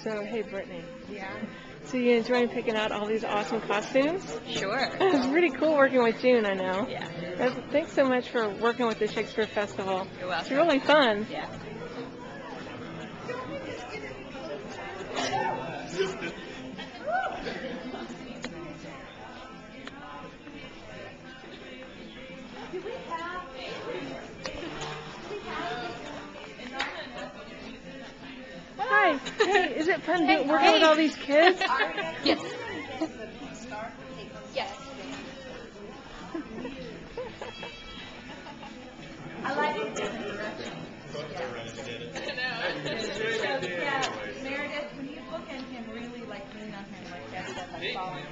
So, hey, Brittany. Yeah. So you enjoying picking out all these awesome costumes? Sure. It's pretty cool working with June, I know. Yeah. Thanks so much for working with the Shakespeare Festival. You're welcome. It's really fun. Yeah. Hi. Hey, is it fun working with all these kids? Yes. Yes. I like it. Yeah, Meredith, when you book in him, really like lean on him like that, like following,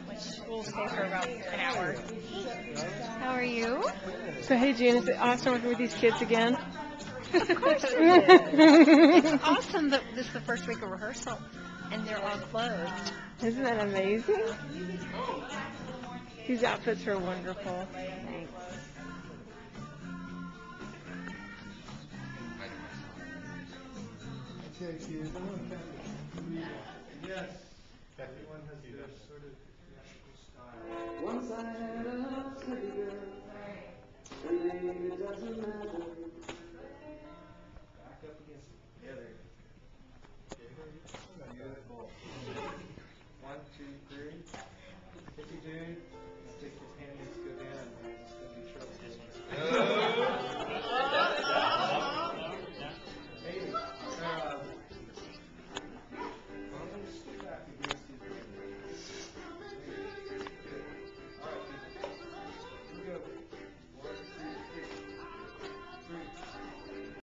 which will stay for about an hour. How are you? So, hey, June, is it awesome working with these kids again? Of course it is. It's awesome that this is the first week of rehearsal, and they're all clothed. Isn't that amazing? These outfits are wonderful. Thanks. Yes, everyone has their sort of national style. Once I had a teddy girl, her name it doesn't matter. Back up against it. Yeah, there. Beautiful. 1, 2, 3. 50, June.